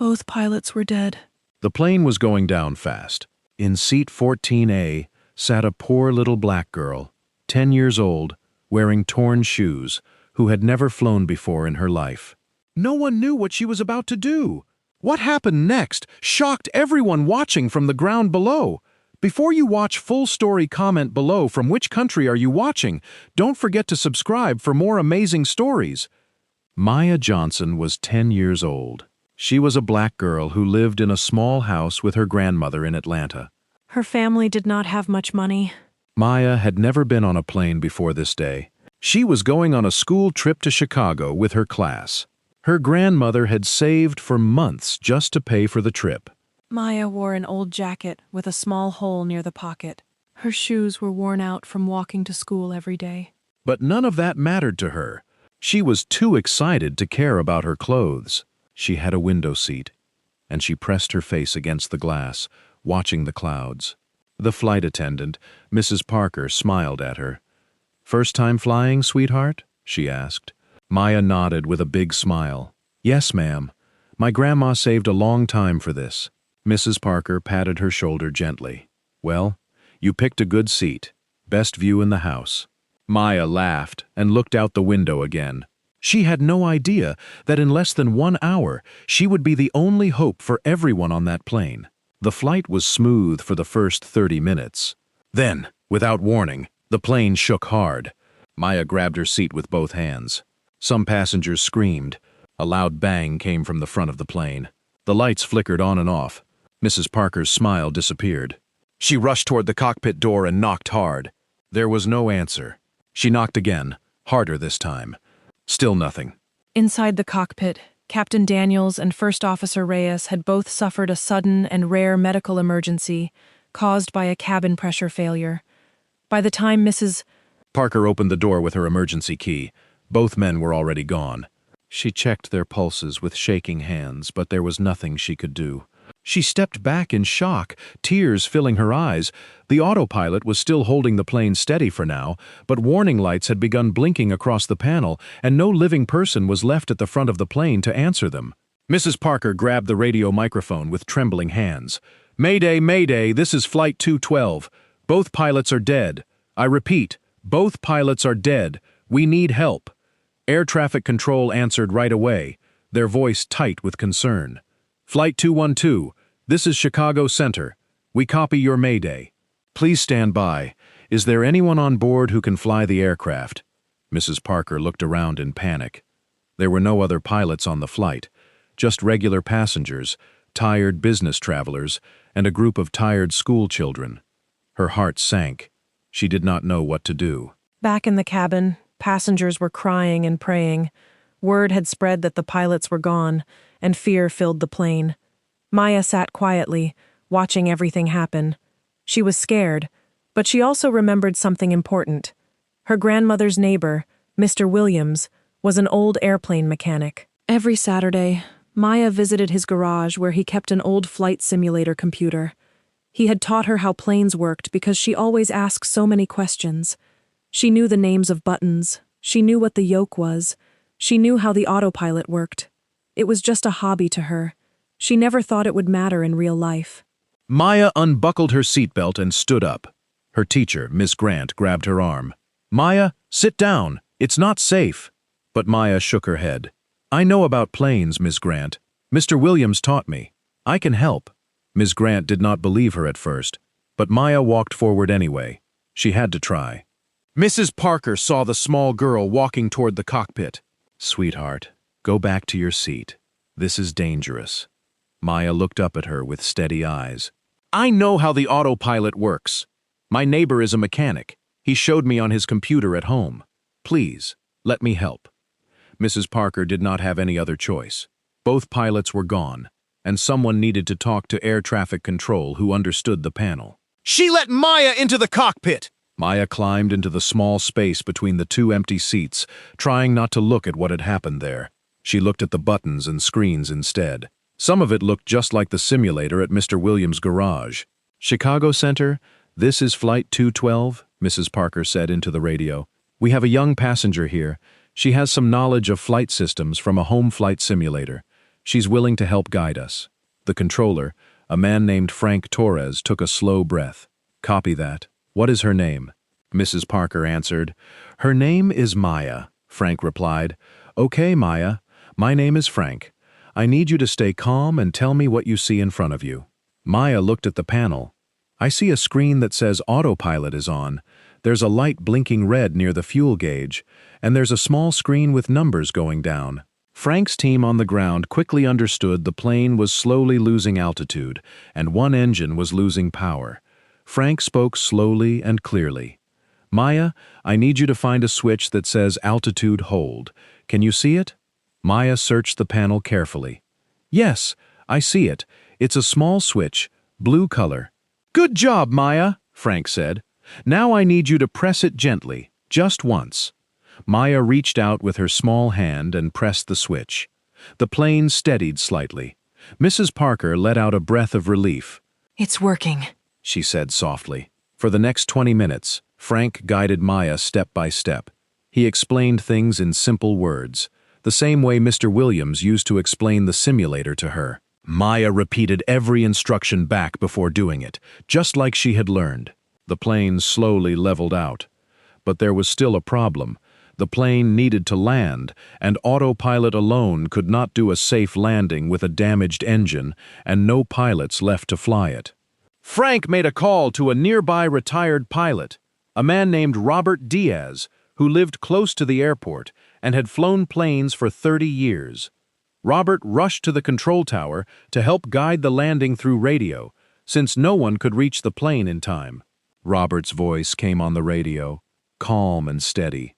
Both pilots were dead. The plane was going down fast. In seat 14A sat a poor little black girl, 10 years old, wearing torn shoes, who had never flown before in her life. No one knew what she was about to do. What happened next shocked everyone watching from the ground below. Before you watch full story, comment below from which country are you watching. Don't forget to subscribe for more amazing stories. Maya Johnson was 10 years old. She was a black girl who lived in a small house with her grandmother in Atlanta. Her family did not have much money. Maya had never been on a plane before this day. She was going on a school trip to Chicago with her class. Her grandmother had saved for months just to pay for the trip. Maya wore an old jacket with a small hole near the pocket. Her shoes were worn out from walking to school every day. But none of that mattered to her. She was too excited to care about her clothes. She had a window seat, and she pressed her face against the glass, watching the clouds. The flight attendant, Mrs. Parker, smiled at her. "First time flying, sweetheart?" she asked. Maya nodded with a big smile. "Yes, ma'am. My grandma saved a long time for this." Mrs. Parker patted her shoulder gently. "Well, you picked a good seat. Best view in the house." Maya laughed and looked out the window again. She had no idea that in less than 1 hour, she would be the only hope for everyone on that plane. The flight was smooth for the first 30 minutes. Then, without warning, the plane shook hard. Maya grabbed her seat with both hands. Some passengers screamed. A loud bang came from the front of the plane. The lights flickered on and off. Mrs. Parker's smile disappeared. She rushed toward the cockpit door and knocked hard. There was no answer. She knocked again, harder this time. Still nothing. Inside the cockpit, Captain Daniels and First Officer Reyes had both suffered a sudden and rare medical emergency caused by a cabin pressure failure. By the time Mrs. Parker opened the door with her emergency key. Both men were already gone. She checked their pulses with shaking hands, but there was nothing she could do. She stepped back in shock, tears filling her eyes. The autopilot was still holding the plane steady for now, but warning lights had begun blinking across the panel, and no living person was left at the front of the plane to answer them. Mrs. Parker grabbed the radio microphone with trembling hands. "Mayday, Mayday, this is Flight 212. Both pilots are dead. I repeat, both pilots are dead. We need help." Air traffic control answered right away, their voice tight with concern. "Flight 212, this is Chicago Center. We copy your mayday. Please stand by. Is there anyone on board who can fly the aircraft?" Mrs. Parker looked around in panic. There were no other pilots on the flight, just regular passengers, tired business travelers, and a group of tired school children. Her heart sank. She did not know what to do. Back in the cabin, passengers were crying and praying. Word had spread that the pilots were gone, and fear filled the plane. Maya sat quietly, watching everything happen. She was scared, but she also remembered something important. Her grandmother's neighbor, Mr. Williams, was an old airplane mechanic. Every Saturday, Maya visited his garage where he kept an old flight simulator computer. He had taught her how planes worked because she always asked so many questions. She knew the names of buttons. She knew what the yoke was. She knew how the autopilot worked. It was just a hobby to her. She never thought it would matter in real life. Maya unbuckled her seatbelt and stood up. Her teacher, Miss Grant, grabbed her arm. "Maya, sit down. It's not safe." But Maya shook her head. "I know about planes, Miss Grant. Mr. Williams taught me. I can help." Miss Grant did not believe her at first, but Maya walked forward anyway. She had to try. Mrs. Parker saw the small girl walking toward the cockpit. "Sweetheart, go back to your seat. This is dangerous." Maya looked up at her with steady eyes. "I know how the autopilot works. My neighbor is a mechanic. He showed me on his computer at home. Please, let me help." Mrs. Parker did not have any other choice. Both pilots were gone, and someone needed to talk to air traffic control who understood the panel. "She let Maya into the cockpit!" Maya climbed into the small space between the two empty seats, trying not to look at what had happened there. She looked at the buttons and screens instead. Some of it looked just like the simulator at Mr. Williams' garage. "Chicago Center, this is Flight 212, Mrs. Parker said into the radio. "We have a young passenger here. She has some knowledge of flight systems from a home flight simulator. She's willing to help guide us. The controller, a man named Frank Torres, took a slow breath. Copy that. What is her name? Mrs. Parker answered. Her name is Maya, Frank replied. Okay, Maya. My name is Frank. I need you to stay calm and tell me what you see in front of you. Maya looked at the panel. I see a screen that says autopilot is on. There's a light blinking red near the fuel gauge, and there's a small screen with numbers going down. Frank's team on the ground quickly understood the plane was slowly losing altitude, and one engine was losing power. Frank spoke slowly and clearly. Maya, I need you to find a switch that says altitude hold. Can you see it? Maya searched the panel carefully. Yes, I see it. It's a small switch, blue color. Good job, Maya, Frank said. Now I need you to press it gently, just once. Maya reached out with her small hand and pressed the switch. The plane steadied slightly. Mrs. Parker let out a breath of relief. It's working, she said softly. For the next 20 minutes, Frank guided Maya step by step. He explained things in simple words, the same way Mr. Williams used to explain the simulator to her. Maya repeated every instruction back before doing it, just like she had learned. The plane slowly leveled out. But there was still a problem. The plane needed to land, and autopilot alone could not do a safe landing with a damaged engine and no pilots left to fly it. Frank made a call to a nearby retired pilot, a man named Robert Diaz, who lived close to the airport and had flown planes for 30 years. Robert rushed to the control tower to help guide the landing through radio, since no one could reach the plane in time. Robert's voice came on the radio, calm and steady.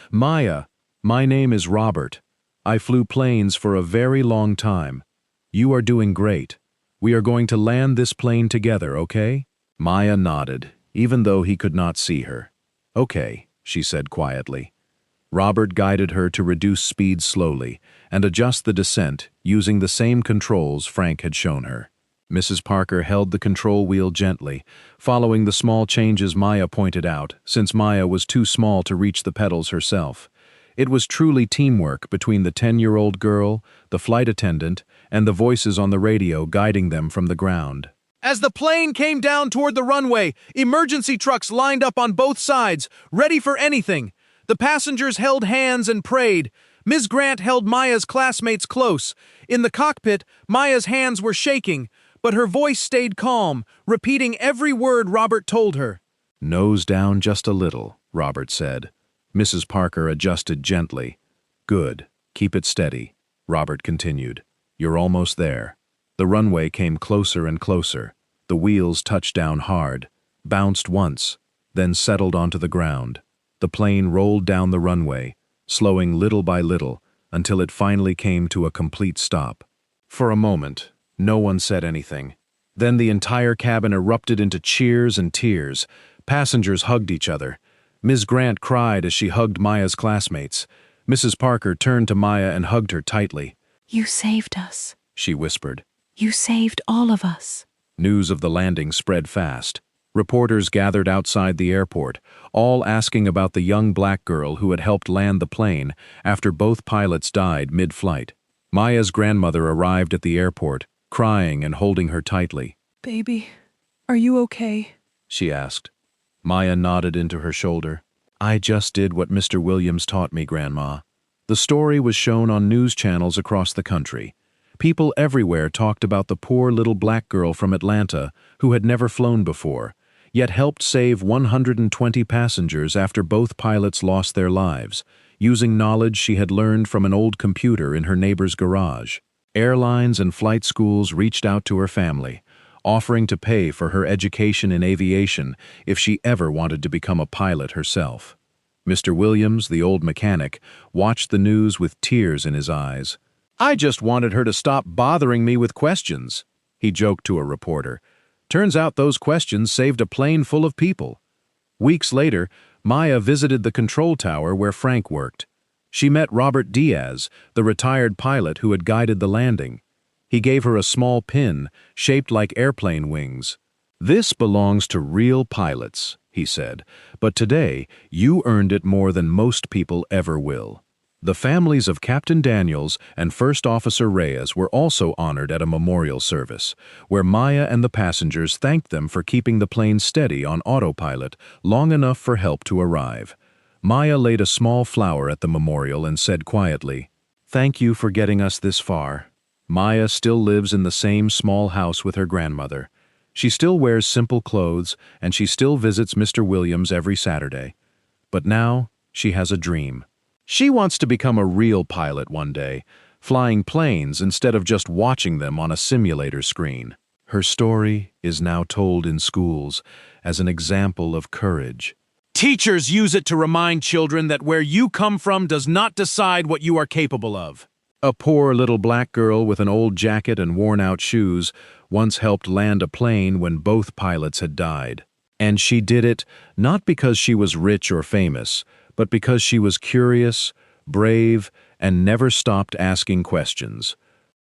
Maya, my name is Robert. I flew planes for a very long time. You are doing great. We are going to land this plane together, okay? Maya nodded, even though he could not see her. Okay, she said quietly. Robert guided her to reduce speed slowly and adjust the descent using the same controls Frank had shown her. Mrs. Parker held the control wheel gently, following the small changes Maya pointed out, since Maya was too small to reach the pedals herself. It was truly teamwork between the 10-year-old girl, the flight attendant, and the voices on the radio guiding them from the ground. As the plane came down toward the runway, emergency trucks lined up on both sides, ready for anything. The passengers held hands and prayed. Ms. Grant held Maya's classmates close. In the cockpit, Maya's hands were shaking, but her voice stayed calm, repeating every word Robert told her. Nose down just a little, Robert said. Mrs. Parker adjusted gently. Good. Keep it steady, Robert continued. You're almost there. The runway came closer and closer. The wheels touched down hard, bounced once, then settled onto the ground. The plane rolled down the runway, slowing little by little until it finally came to a complete stop. For a moment, no one said anything. Then the entire cabin erupted into cheers and tears. Passengers hugged each other. Ms. Grant cried as she hugged Maya's classmates. Mrs. Parker turned to Maya and hugged her tightly. You saved us, she whispered. You saved all of us. News of the landing spread fast. Reporters gathered outside the airport, all asking about the young black girl who had helped land the plane after both pilots died mid-flight. Maya's grandmother arrived at the airport, crying and holding her tightly. Baby, are you okay? She asked. Maya nodded into her shoulder. I just did what Mr. Williams taught me, Grandma. The story was shown on news channels across the country. People everywhere talked about the poor little black girl from Atlanta who had never flown before, yet helped save 120 passengers after both pilots lost their lives, using knowledge she had learned from an old computer in her neighbor's garage. Airlines and flight schools reached out to her family, offering to pay for her education in aviation if she ever wanted to become a pilot herself. Mr. Williams, the old mechanic, watched the news with tears in his eyes. I just wanted her to stop bothering me with questions, he joked to a reporter. Turns out those questions saved a plane full of people. Weeks later, Maya visited the control tower where Frank worked. She met Robert Diaz, the retired pilot who had guided the landing. He gave her a small pin, shaped like airplane wings. This belongs to real pilots, he said, but today you earned it more than most people ever will. The families of Captain Daniels and First Officer Reyes were also honored at a memorial service, where Maya and the passengers thanked them for keeping the plane steady on autopilot long enough for help to arrive. Maya laid a small flower at the memorial and said quietly, "Thank you for getting us this far." Maya still lives in the same small house with her grandmother. She still wears simple clothes, and she still visits Mr. Williams every Saturday. But now, she has a dream. She wants to become a real pilot one day, flying planes instead of just watching them on a simulator screen. Her story is now told in schools as an example of courage. Teachers use it to remind children that where you come from does not decide what you are capable of. A poor little black girl with an old jacket and worn-out shoes once helped land a plane when both pilots had died. And she did it not because she was rich or famous, but because she was curious, brave, and never stopped asking questions.